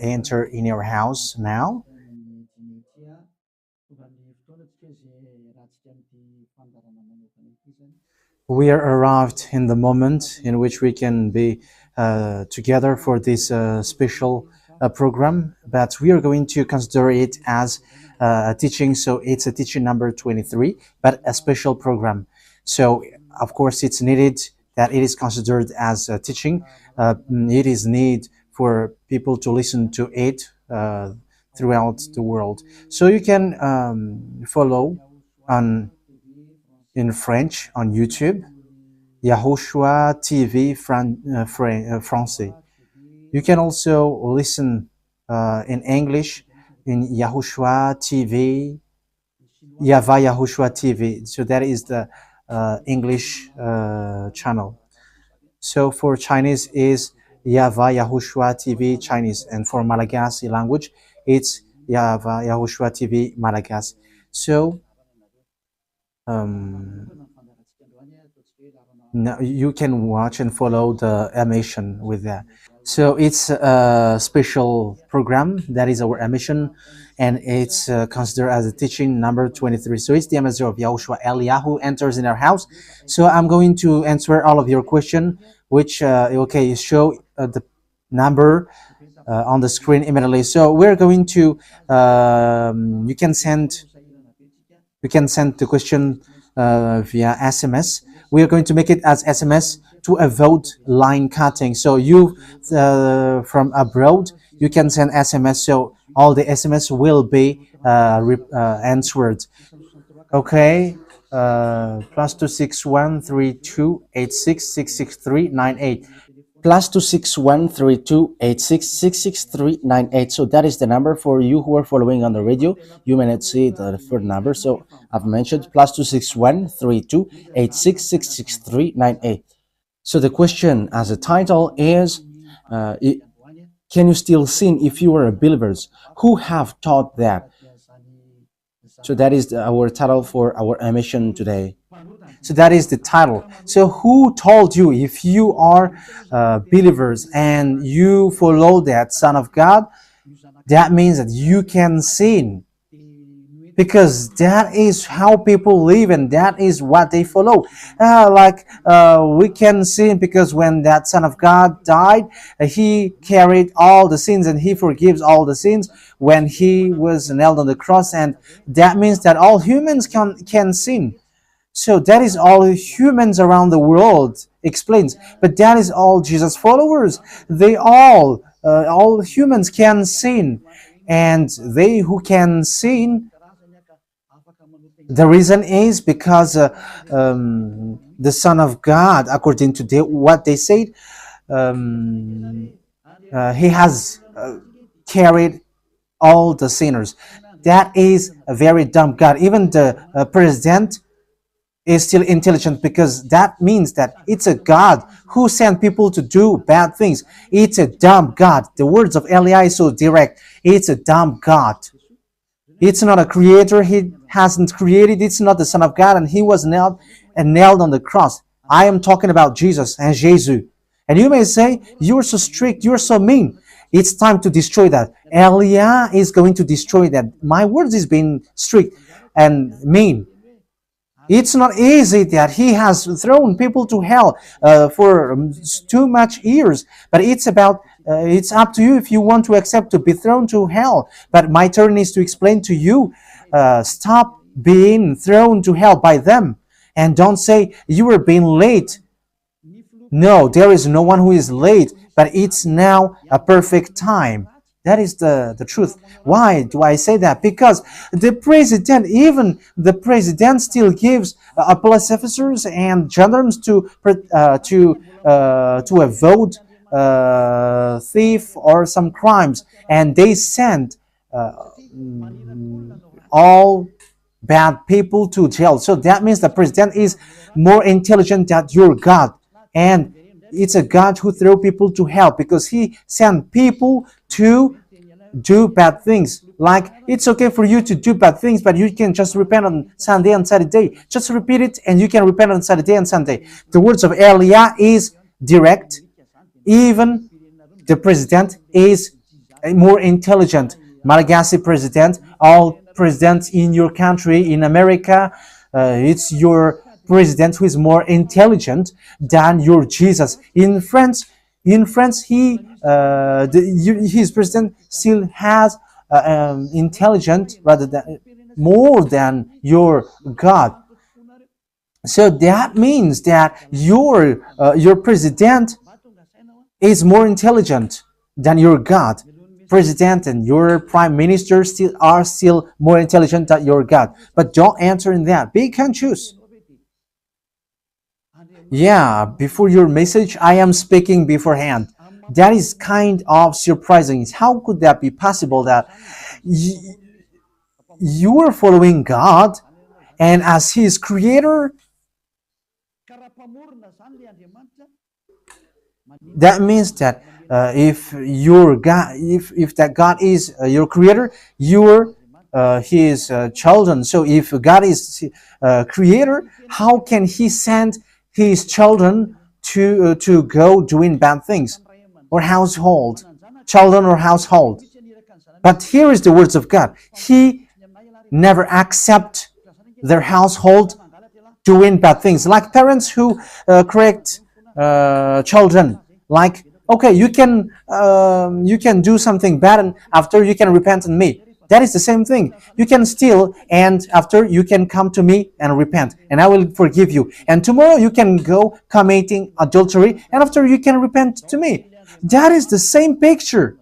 enter in your house now. We are arrived in the moment in which we can be together for this special program, but we are going to consider it as a teaching. So it's a teaching number 23, but a special program. So of course it's needed that it is considered as a teaching. It is need for people to listen to it throughout the world. So you can follow in French on YouTube, YAHOSHUAH TV Français. You can also listen in English in YAHOSHUAH TV, YAHVAH YAHOSHUAH TV. So that is the English channel. So for Chinese is YAHVAH YAHOSHUAH TV Chinese, and for Malagasy language it's YAHVAH YAHOSHUAH TV Malagasy. So now you can watch and follow the emission with that. So it's a special program that is our emission, and it's considered as a teaching number 23. So it's the ambassador of Yahushua Eliyahu enters in our house. So I'm going to answer all of your question, which okay, show the number on the screen immediately. So we're going to you can send the question via SMS. We are going to make it as SMS to avoid line cutting. So you from abroad, you can send SMS. So all the SMS will be answered. Okay. +2613286666398. +2613286666398. So that is the number for you who are following on the radio. You may not see the third number, so I've mentioned +2613286666398. So the question as a title is, can you still sin if you are believers? Who have taught that? So that is our title for our emission today. So that is the title. So who told you, if you are believers and you follow that Son of God, that means that you can sin? Because that is how people live and that is what they follow. We can sin because when that Son of God died, he carried all the sins and he forgives all the sins when he was nailed on the cross, and that means that all humans can sin. So that is all humans around the world explains. But that is all Jesus followers. They all humans can sin. And they who can sin, the reason is because the Son of God, according to what they said, he has carried all the sinners. That is a very dumb God. Even the president is still intelligent, because that means that it's a God who sent people to do bad things. It's a dumb God. The words of Eli is so direct. It's a dumb God. It's not a creator. He hasn't created. It's not the Son of God, and he was nailed on the cross. I am talking about Jesus and Jesus. And you may say, you're so strict, you're so mean. It's time to destroy that. Elia is going to destroy that. My words is being strict and mean. It's not easy that he has thrown people to hell for too much years. But it's about, it's up to you if you want to accept to be thrown to hell. But my turn is to explain to you, stop being thrown to hell by them. And don't say you were being late. No, there is no one who is late, but it's now a perfect time. That is the truth. Why do I say that? Because the president, even the president, still gives police officers and gendarmes to avoid thief or some crimes, and they send all bad people to jail. So that means the president is more intelligent than your God, and it's a God who throw people to hell because he sent people to do bad things. Like, it's okay for you to do bad things, but you can just repent on Sunday and Saturday. Just repeat it and you can repent on Saturday and Sunday. The words of Elia is direct. Even the president is more intelligent. Malagasy president, all presidents in your country, in America, it's your president who is more intelligent than your Jesus. In France, his president still has intelligent rather than more than your God. So that means that your president is more intelligent than your God. President and your prime minister are still more intelligent than your God. But don't answer in that. Pick and choose. Yeah, before your message, I am speaking beforehand. That is kind of surprising. How could that be possible that you are following God and as His creator? That means that if your God, if that God is your creator, you're His children. So if God is creator, how can He send His children to go doing bad things or children or household? But here is the words of God. He never accept their household doing bad things, like parents who correct children. Like, okay, you can do something bad, and after you can repent on me. That is the same thing. You can steal, and after you can come to me and repent, and I will forgive you. And tomorrow you can go committing adultery, and after you can repent to me. That is the same picture.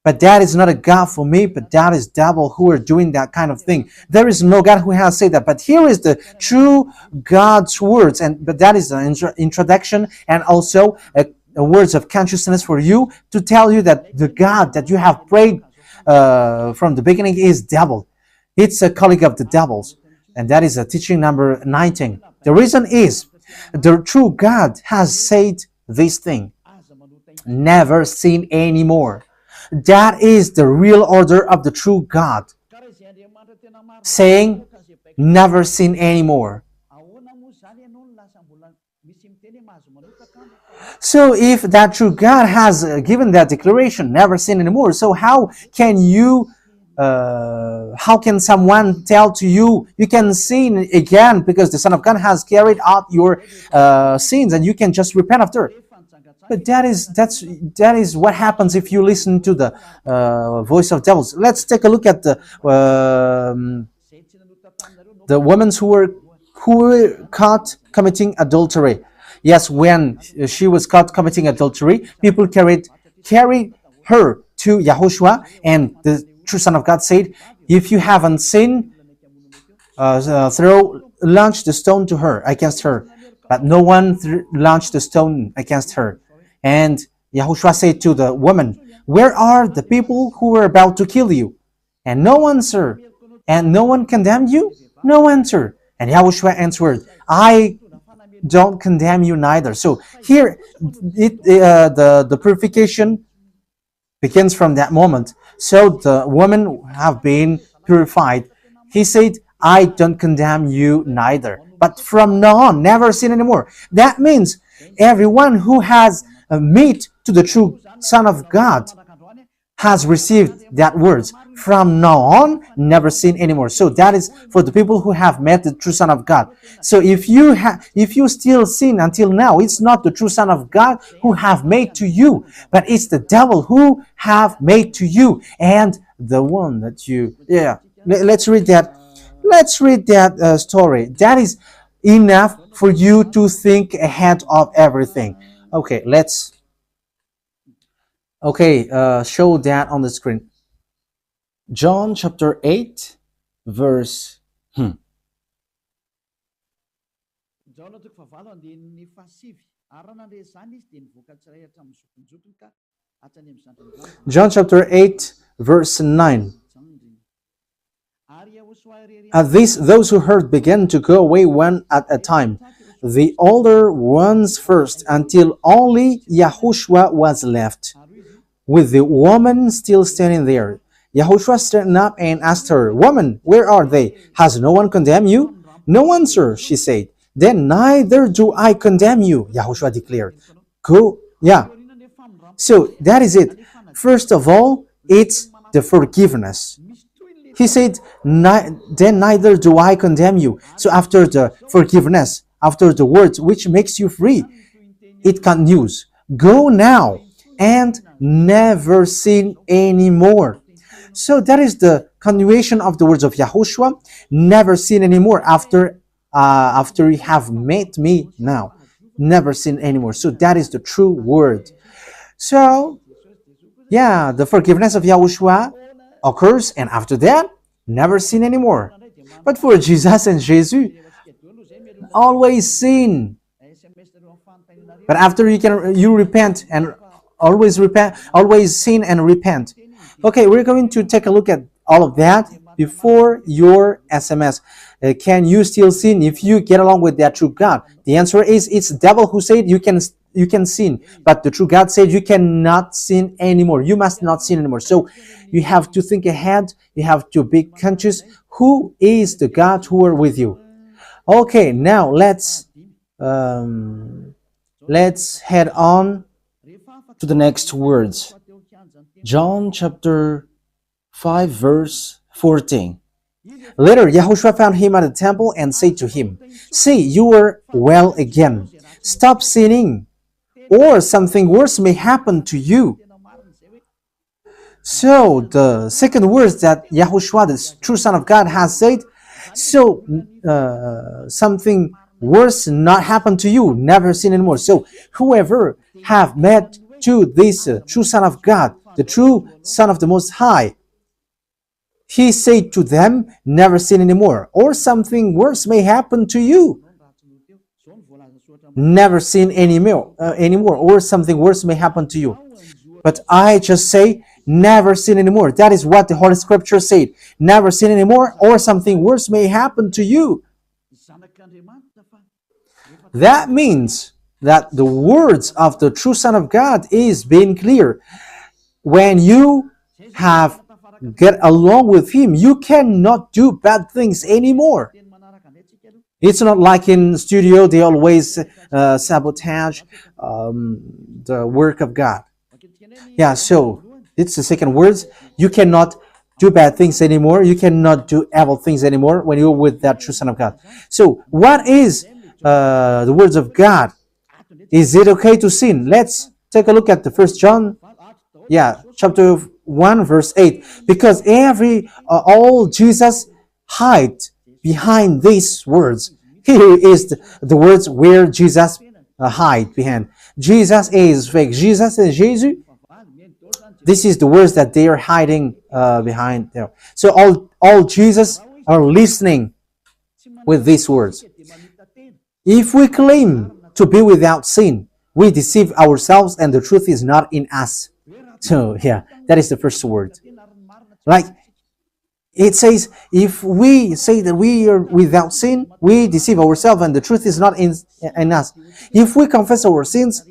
But that is not a God for me, but that is devil who are doing that kind of thing. There is no God who has said that. But here is the true God's words, but that is an introduction and also a words of consciousness for you to tell you that the God that you have prayed from the beginning is devil. It's a colleague of the devils. And that is a teaching number 19. The reason is the true God has said this thing. Never sin anymore. That is the real order of the true God. Saying, never sin anymore. So if that true God has given that declaration, never sin anymore, so how can someone tell to you, you can sin again because the Son of God has carried out your sins and you can just repent after? But that is what happens if you listen to the voice of devils. Let's take a look at the women who were caught committing adultery. Yes, when she was caught committing adultery, people carried her to YAHOSHUAH, and the true Son of God said, if you haven't sinned, launch the stone to her, against her. But no one launched the stone against her. And YAHOSHUAH said to the woman, where are the people who were about to kill you? And no answer. And no one condemned you? No answer. And YAHOSHUAH answered, I don't condemn you neither. So here, the purification begins from that moment. So the women have been purified. He said, I don't condemn you neither. But from now on, never sin anymore. That means everyone who has met to the true Son of God has received that words. From now on, never sin anymore. So that is for the people who have met the true Son of God. So if you still sin until now, it's not the true Son of God who have made to you, but it's the devil who have made to you. And the one that you, let's read that. Let's read that story. That is enough for you to think ahead of everything. Okay, show that on the screen. John chapter 8, verse. John chapter 8, verse 9. At this, those who heard began to go away one at a time, the older ones first, until only YAHOSHUAH was left, with the woman still standing there. YAHOSHUAH straightened up and asked her, Woman, where are they? Has no one condemned you? No one, sir, she said. Then neither do I condemn you, YAHOSHUAH declared. Go, So that is it. First of all, it's the forgiveness. He said, then neither do I condemn you. So after the forgiveness, after the words which makes you free, it continues. Go now and never sin anymore. So that is the continuation of the words of Yahushua. Never sin anymore after you have met me now. Never sin anymore. So that is the true word. So yeah, the forgiveness of Yahushua occurs, and after that, never sin anymore. But for Jesus and Jesus, always sin. But after you repent and always sin and repent. Okay, we're going to take a look at all of that before your SMS. Can you still sin if you get along with that true God? The answer is it's the devil who said you can sin, but the true God said you cannot sin anymore. You must not sin anymore. So you have to think ahead. You have to be conscious. Who is the God who are with you? Okay, now let's head on to the next words. John chapter 5 verse 14. Later, Yahushua found him at the temple and said to him, "See, you are well again. Stop sinning, or something worse may happen to you." So the second words that Yahushua, the true Son of God, has said, so something worse not happen to you, never sin anymore. So whoever have met to this true Son of God, the true Son of the Most High, he said to them, never sin anymore, or something worse may happen to you. Never sin anymore, or something worse may happen to you. But I just say, never sin anymore. That is what the Holy Scripture said. Never sin anymore, or something worse may happen to you. That means that the words of the true Son of God is being clear. When you have get along with him, you cannot do bad things anymore. It's not like in studio, they always sabotage the work of God. Yeah, so it's the second words. You cannot do bad things anymore. You cannot do evil things anymore when you're with that true Son of God. So what is the words of God? Is it okay to sin? Let's take a look at the First John, chapter 1 verse 8. Because all Jesus hide behind these words. Here is the words where Jesus hide behind. Jesus is fake. Jesus and Jesus. This is the words that they are hiding behind there. So all Jesus are listening with these words. If we claim to be without sin, we deceive ourselves and the truth is not in us. So yeah, that is the first word. Like it says, if we say that we are without sin, we deceive ourselves and the truth is not in us. If we confess our sins,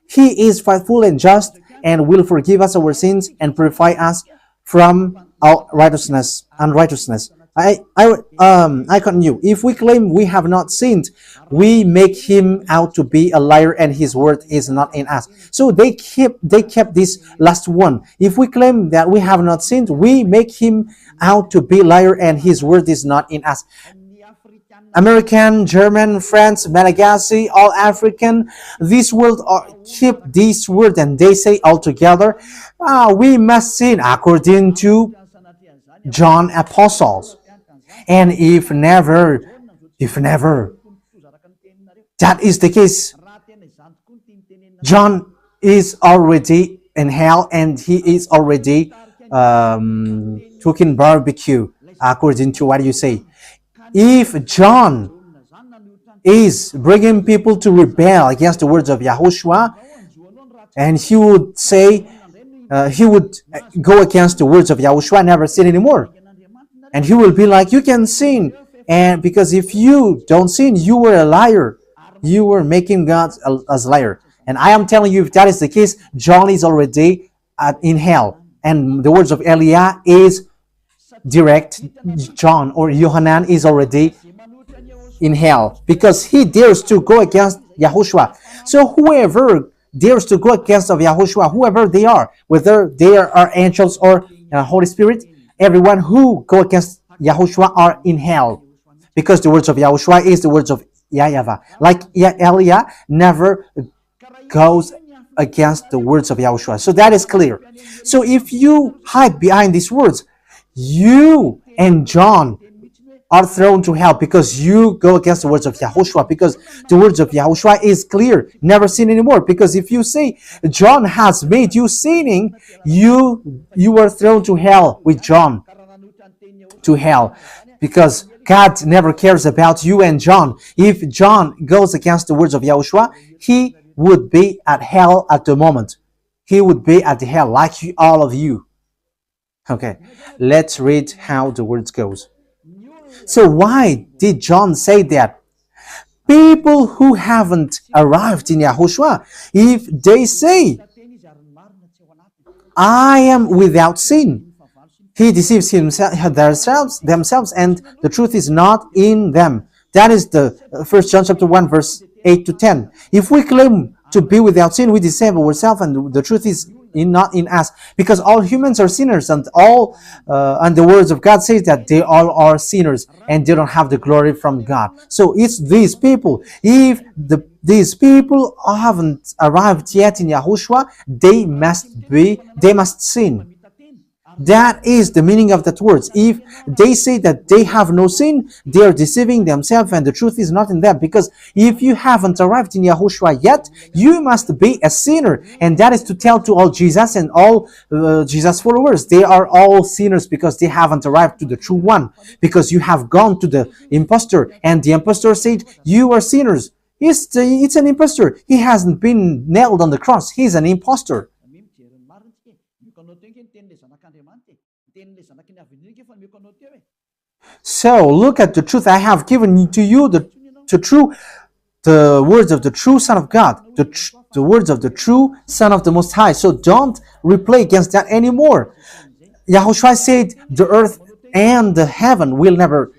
he is faithful and just and will forgive us our sins and purify us from our unrighteousness. I continue. If we claim we have not sinned, we make him out to be a liar and his word is not in us. So they kept this last one. If we claim that we have not sinned, we make him out to be a liar and his word is not in us. American, German, French, Malagasy, all African, this world keep this word and they say all together, we must sin according to John apostles. And if never, that is the case, John is already in hell and he is already cooking barbecue, according to what you say. If John is bringing people to rebel against the words of Yahushua, and he would say, he would go against the words of Yahushua, never sin anymore. And he will be like, you can sin. And because if you don't sin, you were a liar. You were making God as a liar. And I am telling you, if that is the case, John is already in hell. And the words of Eliah is direct. John or Yohanan is already in hell because he dares to go against Yahushua. So whoever dares to go against of Yahushua, whoever they are, whether they are angels or Holy Spirit, everyone who go against Yahushua are in hell. Because the words of Yahushua is the words of YAHVAH. Like Eliah never goes against the words of Yahushua. So that is clear. So if you hide behind these words, you and John are thrown to hell because you go against the words of Yahushua, because the words of Yahushua is clear, never sin anymore. Because if you say John has made you sinning, you are thrown to hell with John, to hell, because God never cares about you and John. If John goes against the words of Yahushua, he would be at hell at the moment. He would be at the hell like all of you. Okay, let's read how the words goes. So why did John say that? People who haven't arrived in Yahushua, if they say, I am without sin, he deceives themselves, and the truth is not in them. That is the 1 John chapter 1, verse 8 to 10. If we claim to be without sin, we deceive ourselves, and the truth is not in us, because all humans are sinners, and the words of God says that they all are sinners and they don't have the glory from God. So it's these people. If these people haven't arrived yet in Yahushua, they must sin. That is the meaning of that words. If they say that they have no sin, they are deceiving themselves, and the truth is not in them. Because if you haven't arrived in Yahushua yet, you must be a sinner. And that is to tell to all Jesus and all Jesus followers. They are all sinners because they haven't arrived to the true one. Because you have gone to the impostor, and the impostor said, you are sinners. It's an impostor. He hasn't been nailed on the cross. He's an impostor. So look at the truth I have given to you, the words of the true Son of God, the words of the true Son of the Most High. So don't replay against that anymore. Yahushua said the earth and the heaven will never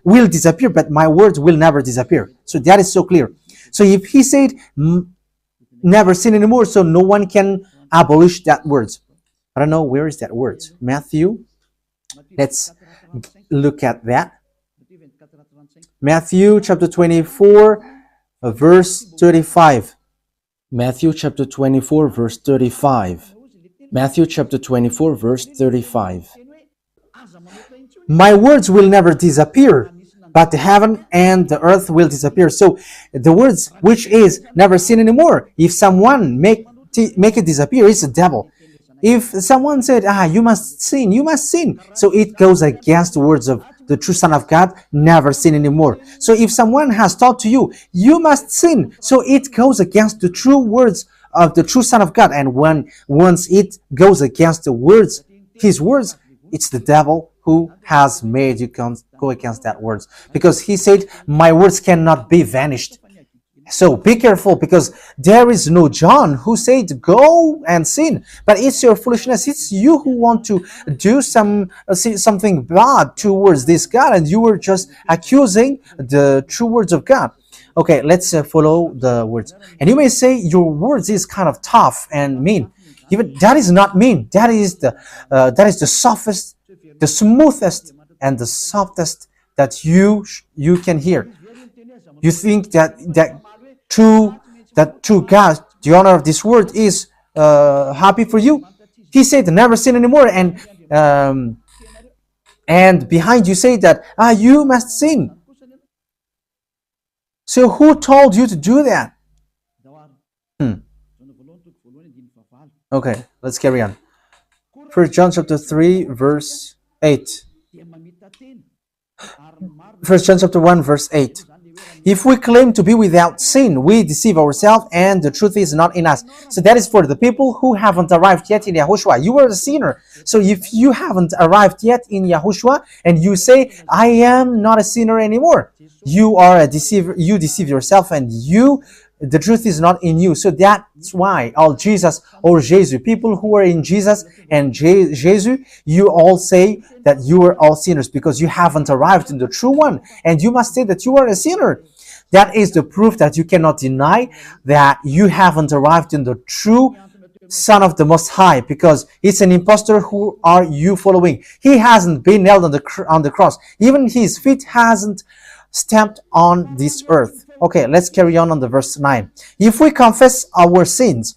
will disappear, but my words will never disappear. So that is so clear. So if he said never sin anymore, so no one can abolish that words. I don't know, where is that word? Matthew. Let's look at that. Matthew chapter 24, verse 35. Matthew chapter 24, verse 35. Matthew chapter 24, verse 35. My words will never disappear, but the heaven and the earth will disappear. So the words which is never sin anymore, if someone make it disappear, it's the devil. If someone said, you must sin, so it goes against the words of the true Son of God, never sin anymore. So if someone has taught to you, you must sin, so it goes against the true words of the true Son of God. And once it goes against the words, his words, it's the devil who has made you go against that words. Because he said, my words cannot be vanished. So be careful, because there is no John who said go and sin, but it's your foolishness. It's you who want to do something bad towards this God, and you were just accusing the true words of God. Okay, let's follow the words. And you may say your words is kind of tough and mean. Even that is not mean. That is the softest, the smoothest, and the softest that you can hear. You think that true God, the owner of this world, is happy for you? He said never sin anymore, and behind you say that you must sin. So who told you to do that? Okay, let's carry on. 1 John chapter 3, verse 8. 1 John chapter 1, verse 8. If we claim to be without sin, we deceive ourselves, and the truth is not in us. So that is for the people who haven't arrived yet in Yahushua. You are a sinner. So if you haven't arrived yet in Yahushua, and you say, I am not a sinner anymore, you are a deceiver. You deceive yourself, and the truth is not in you. So that's why all Jesus or Jesus, people who are in Jesus and Jesus, you all say that you are all sinners, because you haven't arrived in the true one, and you must say that you are a sinner. That is the proof that you cannot deny that you haven't arrived in the true Son of the Most High, because it's an impostor. Who are you following? He hasn't been nailed on the cross. Even his feet hasn't stamped on this earth. Okay, let's carry on the verse 9. If we confess our sins,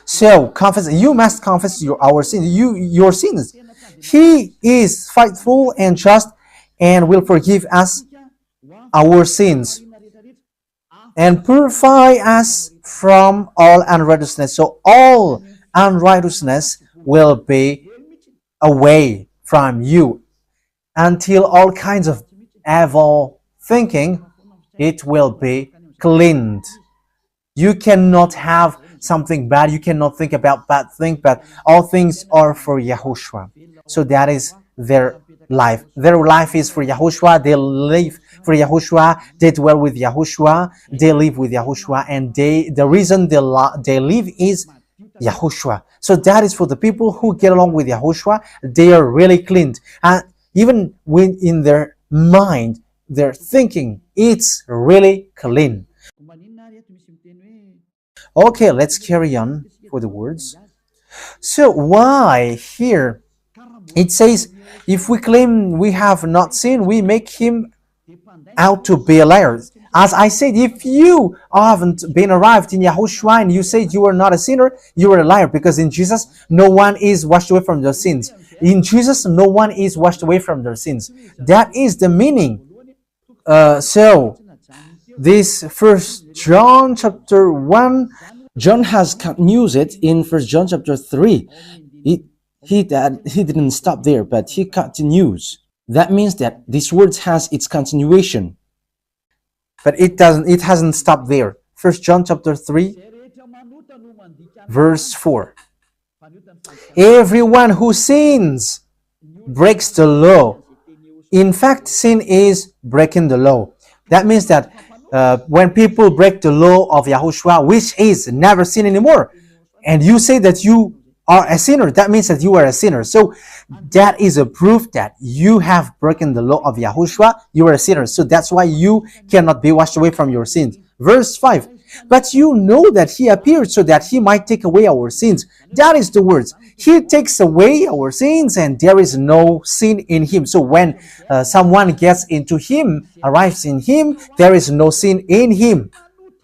so confess, you must confess our sins, your sins. He is faithful and just and will forgive us our sins and purify us from all unrighteousness. So all unrighteousness will be away from you until all kinds of evil thinking, it will be cleaned. You cannot have something bad. You cannot think about bad things, but all things are for Yahushua. So that is their life. Their life is for Yahushua. They live for Yahushua. They dwell with Yahushua. They live with Yahushua. And the reason they live is Yahushua. So that is for the people who get along with Yahushua. They are really cleaned. And even when in their mind, their thinking, it's really clean. Okay, let's carry on for the words. So why here it says, if we claim we have not sinned, we make him out to be a liar. As I said, if you haven't been arrived in Yahushua and you said you are not a sinner, you are a liar, because in Jesus no one is washed away from their sins. In Jesus no one is washed away from their sins. That is the meaning. So this First John chapter 1, John has continued it in First John chapter 3. He didn't stop there, but he continues. That means that this word has its continuation. But it hasn't stopped there. First John chapter 3, verse 4. Everyone who sins breaks the law. In fact, sin is breaking the law. That means that when people break the law of Yahushua, which is never sin anymore, and you say that you are a sinner, that means that you are a sinner. So that is a proof that you have broken the law of Yahushua. You are a sinner. So that's why you cannot be washed away from your sins. Verse 5. But you know that he appeared so that he might take away our sins. That is the words. He takes away our sins and there is no sin in him. So when someone gets into him, arrives in him, there is no sin in him.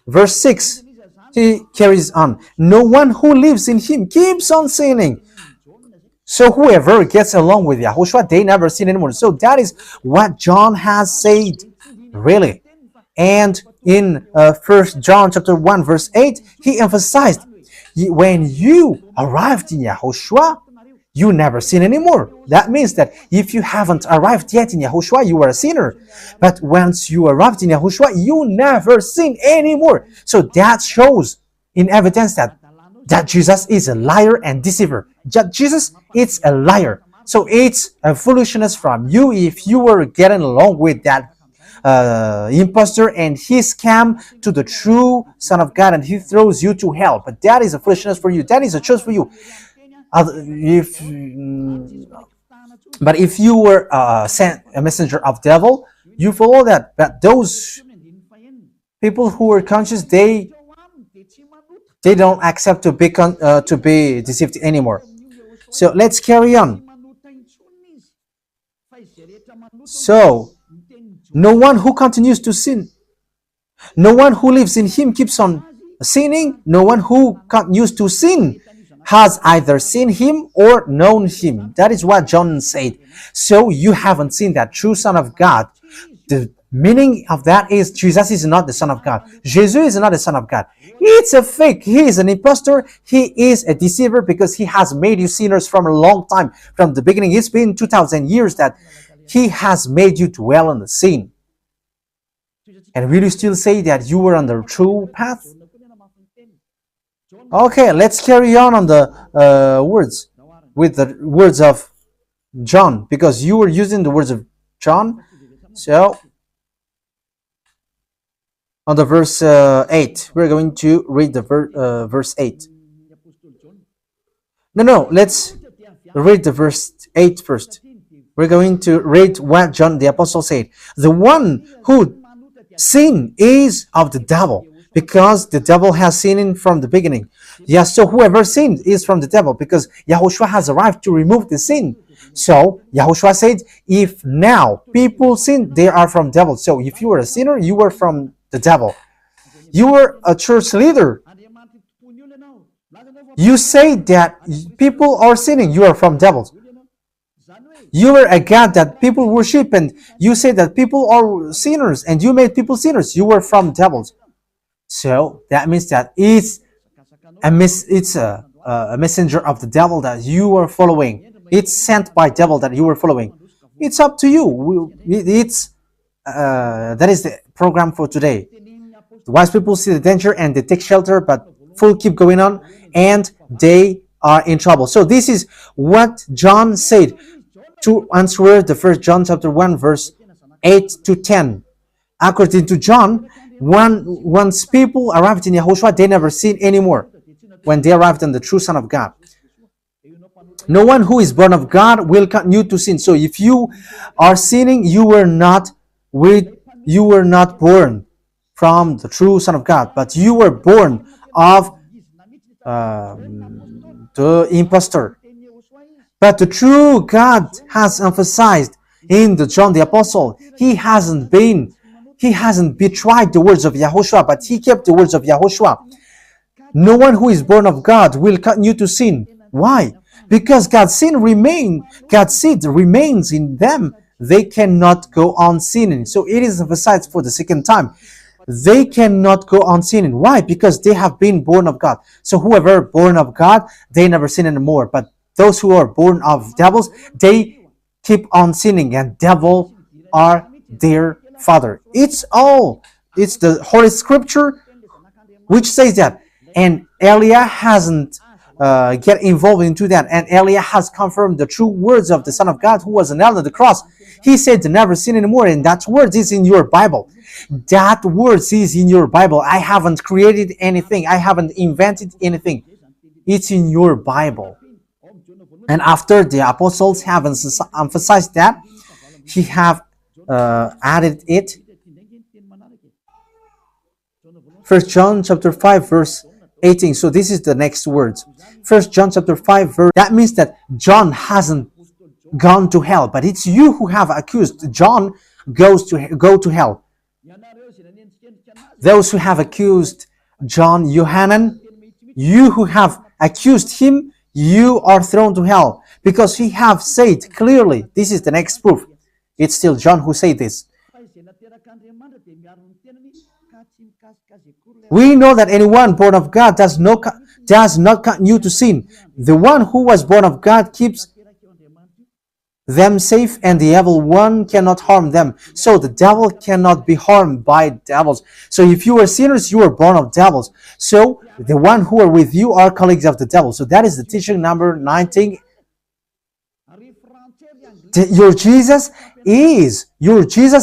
Verse 6. He carries on. No one who lives in him keeps on sinning. So whoever gets along with Yahushua, they never sin anymore. So that is what John has said, really. And in 1 John chapter 1 verse 8, he emphasized, when you arrived in Yahushua, you never sin anymore. That means that if you haven't arrived yet in Yahushua, you are a sinner. But once you arrived in Yahushua, you never sin anymore. So that shows in evidence that Jesus is a liar and deceiver. Jesus is a liar. So it's a foolishness from you if you were getting along with that impostor and he scam to the true Son of God and he throws you to hell. But that is a foolishness for you. That is a choice for you. But if you were sent a messenger of devil, you follow that. But those people who are conscious, they don't accept to be deceived anymore. So let's carry on. So no one who continues to sin, no one who lives in him keeps on sinning. No one who continues to sin has either seen him or known him. That is what John said. So you haven't seen that true Son of God. The meaning of that is Jesus is not the Son of God. Jesus is not the Son of God. It's a fake. He is an impostor. He is a deceiver because he has made you sinners from a long time. From the beginning, it's been 2,000 years that he has made you dwell on the sin. And will you still say that you were on the true path? Okay, let's carry on the words with the words of John, because you were using the words of John. So on the verse 8, we're going to read the verse 8. No, let's read the verse 8 first. We're going to read what John the Apostle said. The one who sin is of the devil, because the devil has sinned from the beginning. Yes, so whoever sinned is from the devil, because Yahushua has arrived to remove the sin. So Yahushua said, if now people sin, they are from devil. So if you were a sinner, you were from the devil. You were a church leader. You say that people are sinning, you are from devils. You were a God that people worship, and you say that people are sinners, and you made people sinners, you were from devils. So that means that it's a messenger of the devil that you are following. It's sent by devil that you are following. It's up to you. That is the program for today. The wise people see the danger and they take shelter, but fool keep going on and they are in trouble. So this is what John said to answer the 1 John chapter 1 verse 8 to 10. According to John, once people arrived in Yahushua, they never sin anymore when they arrived in the true Son of God. No one who is born of God will continue to sin. So if you are sinning, you were not born from the true Son of God, but you were born of the impostor. But the true God has emphasized in the John the Apostle, he hasn't betrayed the words of Yahushua, but he kept the words of Yahushua. No one who is born of God will continue to sin. Why? Because God's seed remains in them. They cannot go on sinning. So it is emphasized for the second time. They cannot go on sinning. Why? Because they have been born of God. So whoever born of God, they never sin anymore. But those who are born of devils, they keep on sinning, and devil are their father. It's the Holy Scripture which says that. And Elia hasn't get involved into that. And Elia has confirmed the true words of the Son of God who was nailed on the cross. He said to never sin anymore, and that word is in your Bible. That word is in your Bible. I haven't created anything. I haven't invented anything. It's in your Bible. And after the apostles have emphasized that, he have added it. 1 John chapter 5 verse 18. So this is the next words. 1 John chapter 5 verse. That means that John hasn't gone to hell, but it's you who have accused John go to hell. Those who have accused John Yohanan, you who have accused him, you are thrown to hell, because he have said clearly. This is the next proof. It's still John who said this. We know that anyone born of God does not continue to sin. The one who was born of God keeps them safe, and the evil one cannot harm them. So the devil cannot be harmed by devils. So if you are sinners, you are born of devils. So the one who are with you are colleagues of the devil. So that is the teaching number 19. Your Jesus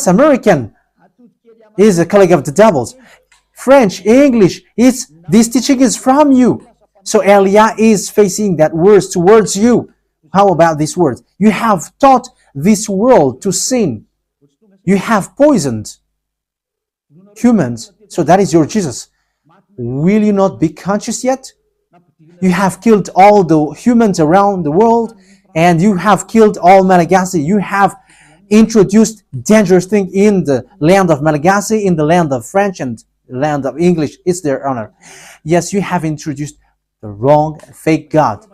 American is a colleague of the devils. French, English, this teaching is from you. So Elia is facing that words towards you. How about these words? You have taught this world to sin. You have poisoned humans. So that is your Jesus. Will you not be conscious yet? You have killed all the humans around the world, and you have killed all Malagasy. You have introduced dangerous things in the land of Malagasy, in the land of French, and the land of English. It's their honor. Yes, you have introduced the wrong, fake God.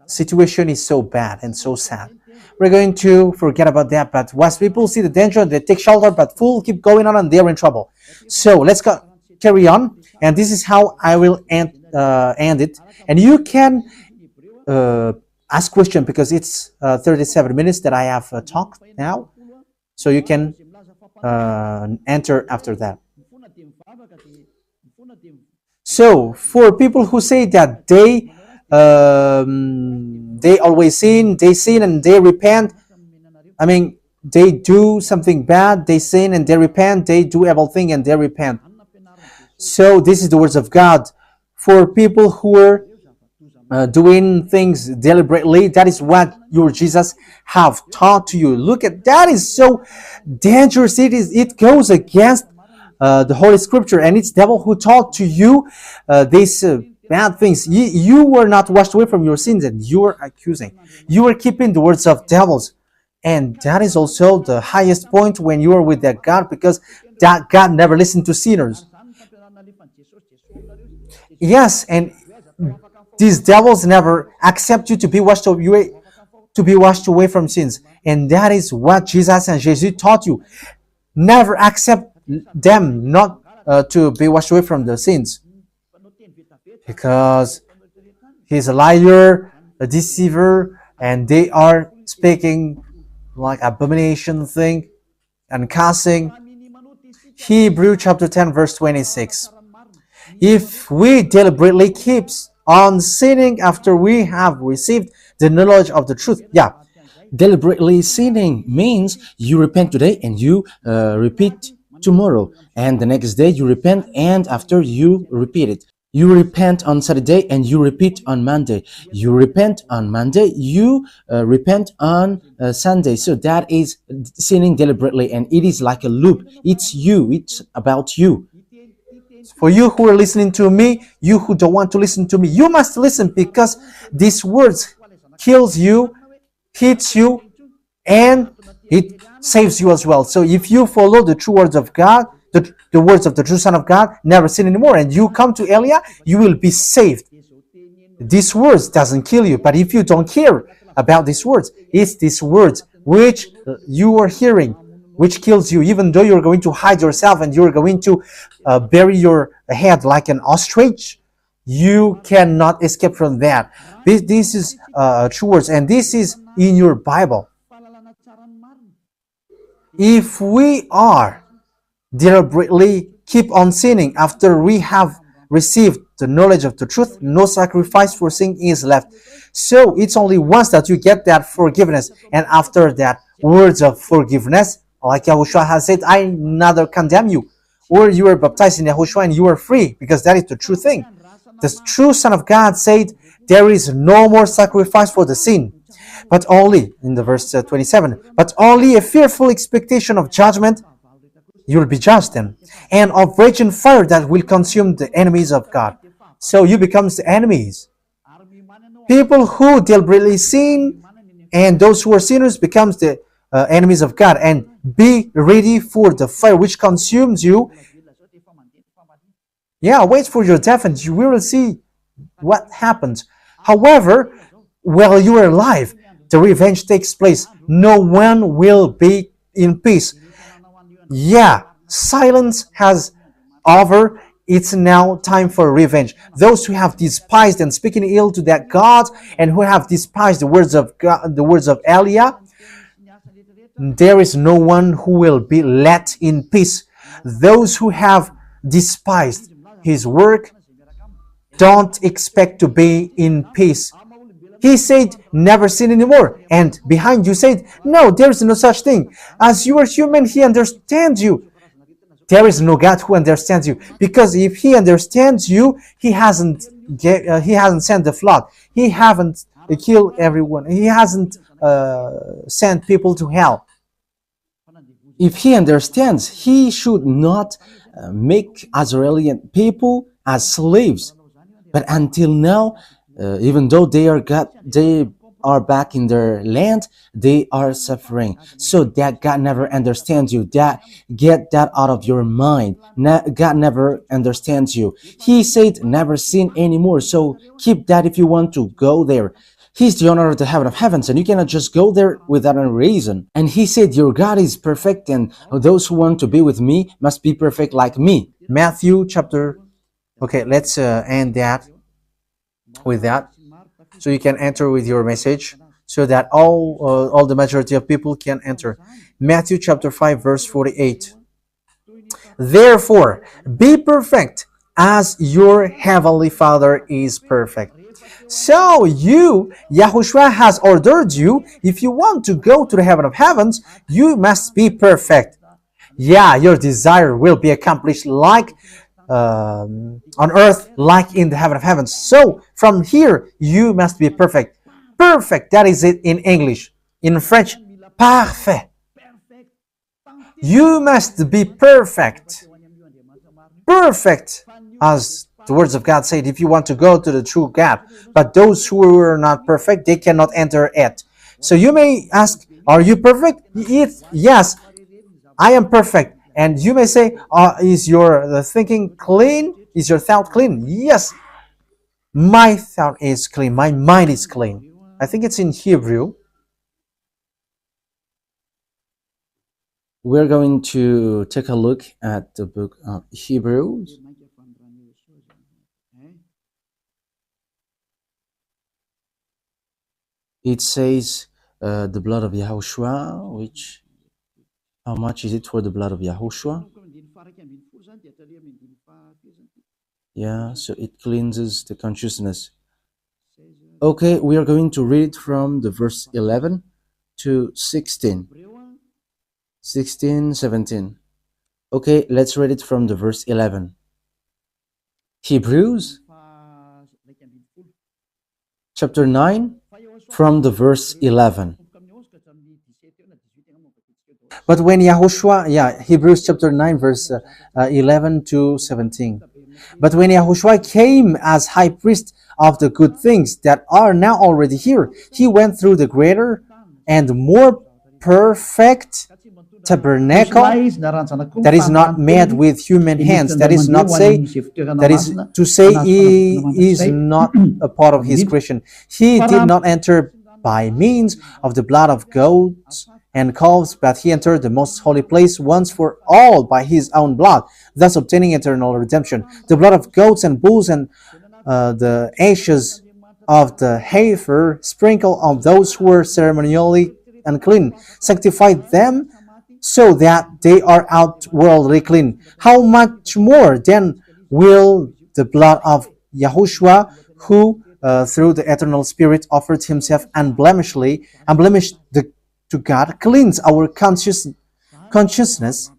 Situation is so bad and so sad. We're going to forget about that, but wise people see the danger, they take shelter, but fools keep going on and they're in trouble. So let's carry on, and this is how I will end it. And you can ask question, because it's 37 minutes that I have talked now, so you can enter after that. So for people who say that they always sin, and they repent. I mean, they do something bad, they sin and they repent. They do evil thing and they repent. So this is the words of God for people who are doing things deliberately. That is what your Jesus have taught to you. Look at that, is so dangerous. It goes against the Holy Scripture, and it's devil who taught to you these bad things. You were not washed away from your sins, and you are accusing. You are keeping the words of devils, and that is also the highest point when you are with that God, because that God never listened to sinners. Yes, and these devils never accept you to be washed away from sins, and that is what Jesus and Jesus taught you. Never accept them not to be washed away from the sins, because he's a liar, a deceiver, and they are speaking like abomination thing and cussing. Hebrew chapter 10 verse 26. If we deliberately keep on sinning after we have received the knowledge of the truth, Deliberately sinning means you repent today and you repeat tomorrow, and the next day you repent, and after you repeat it. You repent on Saturday and you repeat on Monday. You repent on Monday, you repent on Sunday. So that is sinning deliberately, and it is like a loop. It's you, it's about you. for you who are listening to me, you who don't want to listen to me, you must listen, because these words kills you, hits you, and it saves you as well. So if you follow the true words of God, the words of the true Son of God, never sin anymore, and you come to Elia, you will be saved. These words doesn't kill you, but if you don't care about these words, it's these words which you are hearing which kills you, even though you're going to hide yourself and you're going to bury your head like an ostrich. You cannot escape from that. This is true words, and this is in your Bible. If we are deliberately keep on sinning after we have received the knowledge of the truth, no sacrifice for sin is left. So it's only once that you get that forgiveness, and after that words of forgiveness, like YAHOSHUAH has said, I neither condemn you. Or you are baptized in YAHOSHUAH and you are free, because that is the true thing. The true Son of God said, there is no more sacrifice for the sin, but only, in the verse 27, but only a fearful expectation of judgment. You will be judged then, and of raging fire that will consume the enemies of God. So you become the enemies. People who deliberately sin and those who are sinners becomes the enemies of God, and be ready for the fire which consumes you. Wait for your death and you will see what happens. However, while you are alive, the revenge takes place. No one will be in peace. Silence has over. It's now time for revenge. Those who have despised and speaking ill to that God, and who have despised the words of God, the words of Elia, there is no one who will be let in peace. Those who have despised his work don't expect to be in peace. He said, never sin anymore. And behind you said, no, there is no such thing. As you are human, he understands you. There is no God who understands you. Because if he understands you, he hasn't sent the flood. He hasn't killed everyone. He hasn't sent people to hell. If he understands, he should not make Israeli people as slaves. But until now, even though they are back in their land, they are suffering. So that God never understands you. Get that out of your mind. God never understands you. He said never sin anymore. So keep that if you want to go there. He's the owner of the heaven of heavens, and you cannot just go there without a reason. And he said, your God is perfect, and those who want to be with me must be perfect like me. Matthew chapter... Okay, let's end that with that, so you can enter with your message, so that all the majority of people can enter. Matthew chapter 5 verse 48. Therefore, be perfect as your heavenly Father is perfect. So YAHOSHUAH has ordered you, if you want to go to the heaven of heavens, you must be perfect. Your desire will be accomplished like on earth like in the heaven of heavens. So from here, you must be perfect. Perfect, that is it in English. In French, parfait. You must be perfect. Perfect, as the words of God said, if you want to go to the true God. But those who are not perfect, they cannot enter it. So you may ask, are you perfect? Yes, I am perfect. And you may say, is your thinking clean? Is your thought clean? Yes, my thought is clean. My mind is clean. I think it's in Hebrew. We're going to take a look at the book of Hebrews. It says the blood of YAHOSHUAH, which, how much is it for the blood of YAHOSHUAH? Yeah, so it cleanses the consciousness. Okay, we are going to read from the verse 11 to 16. 16, 17. Okay, let's read it from the verse 11. Hebrews chapter 9 from the verse 11. But when Yahushua, Hebrews chapter 9, verse 11 to 17. But when Yahushua came as high priest of the good things that are now already here, he went through the greater and more perfect tabernacle that is not made with human hands. That is to say he is not a part of his creation. He did not enter by means of the blood of goats and calves, but he entered the most holy place once for all by his own blood, thus obtaining eternal redemption. The blood of goats and bulls and the ashes of the heifer sprinkled on those who were ceremonially unclean, sanctified them so that they are outwardly clean. How much more then will the blood of Yahushua, who through the eternal Spirit offered himself unblemished to God, cleanse our consciousness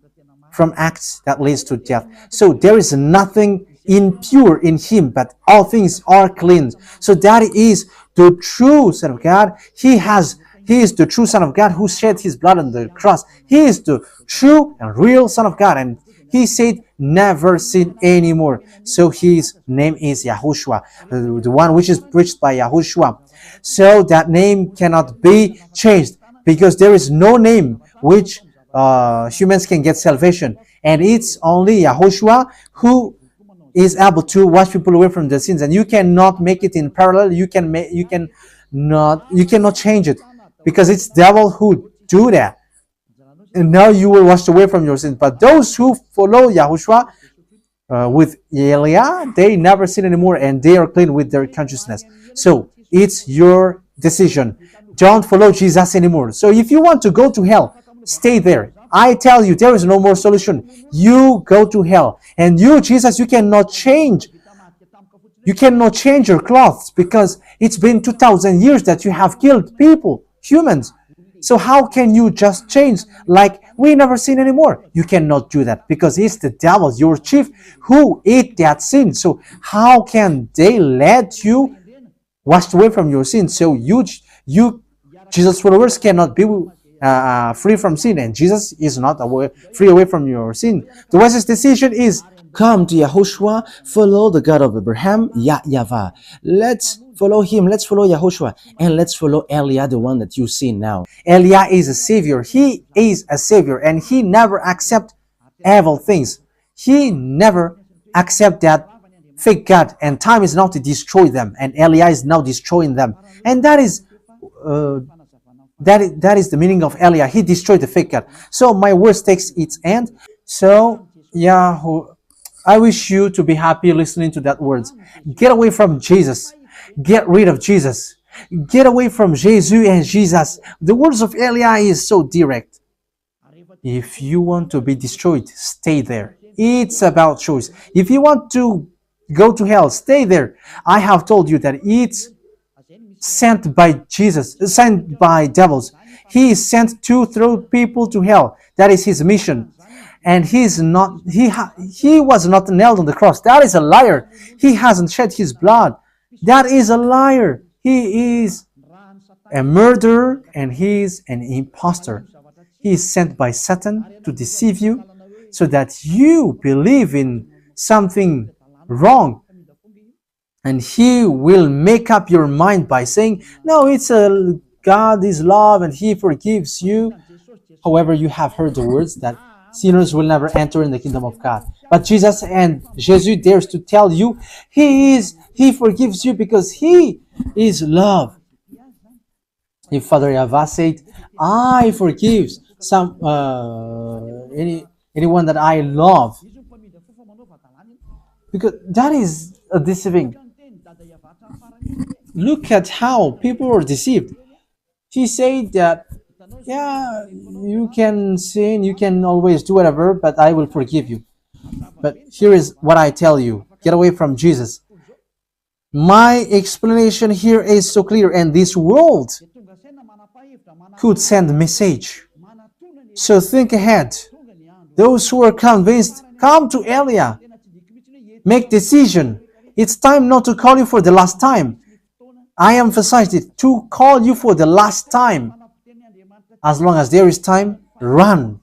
from acts that leads to death. So there is nothing impure in him, but all things are clean. So that is the true Son of God. He is the true Son of God who shed his blood on the cross. He is the true and real Son of God. And he said, never sin anymore. So his name is Yahushua, the one which is preached by Yahushua. So that name cannot be changed, because there is no name which humans can get salvation. And it's only Yahushua who is able to wash people away from their sins. And you cannot make it in parallel. You cannot change it, because it's devil who do that. And now you will wash away from your sins. But those who follow Yahushua with Elia, they never sin anymore, and they are clean with their consciousness. So it's your decision. Don't follow Jesus anymore. So if you want to go to hell, stay there. I tell you, there is no more solution. You go to hell. And you, Jesus, you cannot change. You cannot change your clothes, because it's been 2,000 years that you have killed people, humans. So how can you just change like we never sin anymore? You cannot do that, because it's the devil, your chief, who ate that sin. So how can they let you wash away from your sin? So you Jesus followers cannot be free from sin, and Jesus is not free away from your sin. The wisest decision is come to Yahushua, follow the God of Abraham, YAHVAH. Let's follow him, let's follow Yahushua, and let's follow Elia, the one that you see now. Elia is a savior. He is a savior, and he never accept evil things. He never accept that fake God, and time is now to destroy them, and Elia is now destroying them. And that is the meaning of Elia. He destroyed the fake God. So my words takes its end. So I wish you to be happy listening to that words. Get away from Jesus. Get rid of Jesus. Get away from Jesus and Jesus. The words of Elia is so direct. If you want to be destroyed, stay there. It's about choice. If you want to go to hell, stay there. I have told you that it's sent by Jesus, sent by devils. He is sent to throw people to hell. That is his mission. and he was not nailed on the cross. That is a liar. He hasn't shed his blood. That is a liar. He is a murderer and he is an impostor. He is sent by Satan to deceive you so that you believe in something wrong, and he will make up your mind by saying, no, it's a God is love and he forgives you. However, you have heard the words that sinners will never enter in the kingdom of God. But Jesus dares to tell you he forgives you because he is love. If Father YAHVAH said, I forgive anyone that I love, because that is a deceiving. Look at how people are deceived. He said that, yeah, you can sin, you can always do whatever, but I will forgive you. But here is what I tell you: get away from Jesus. My explanation here is so clear, and this world could send a message. So think ahead. Those who are convinced, come to Elia. Make decision. It's time not to call you for the last time. I emphasized it, to call you for the last time. As long as there is time, run.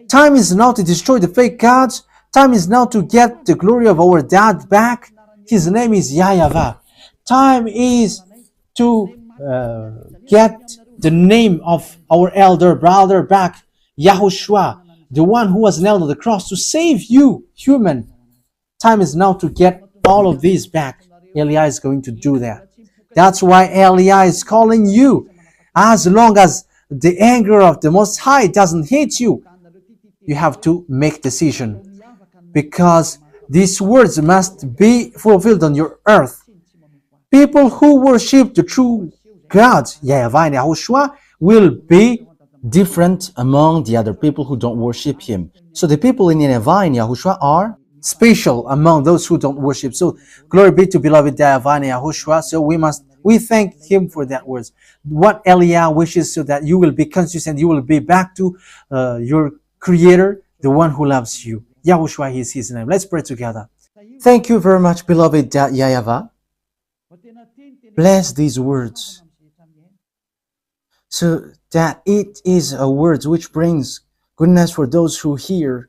Time is now to destroy the fake gods. Time is now to get the glory of our dad back. His name is YAHVAH. Time is to get the name of our elder brother back, YAHOSHUAH, the one who was nailed on the cross to save you, human. Time is now to get all of these back. Elia is going to do that. That's why Elia is calling you. As long as the anger of the Most High doesn't hit you, you have to make decision, because these words must be fulfilled on your earth. People who worship the true God, YAHVAH and YAHOSHUAH, will be different among the other people who don't worship him. So the people in YAHVAH and YAHOSHUAH are special among those who don't worship. So glory be to beloved YAHVAH and YAHOSHUAH. So we thank him for that words. What Elia wishes, so that you will be consistent, you will be back to your Creator, the one who loves you. YAHOSHUAH is his name. Let's pray together. Thank you very much, beloved YAHVAH. Bless these words, so that it is a word which brings goodness for those who hear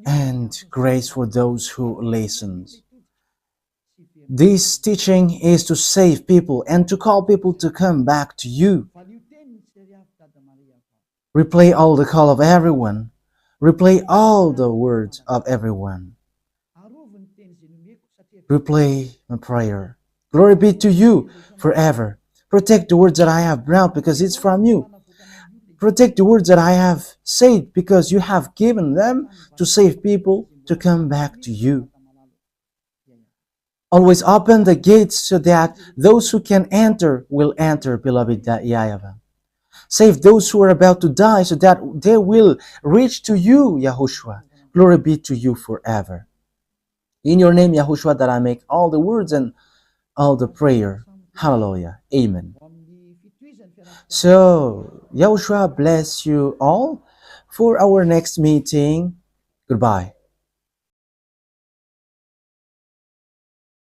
and grace for those who listen. This teaching is to save people and to call people to come back to you. Replay all the call of everyone. Replay all the words of everyone. Replay my prayer. Glory be to you forever. Protect the words that I have brought, because it's from you. Protect the words that I have said, because you have given them to save people to come back to you. Always open the gates so that those who can enter will enter, beloved YAHVAH. Save those who are about to die so that they will reach to you, YAHOSHUAH. Glory be to you forever. In your name, YAHOSHUAH, that I make all the words and all the prayer. Hallelujah. Amen. So, YAHOSHUAH bless you all for our next meeting. Goodbye.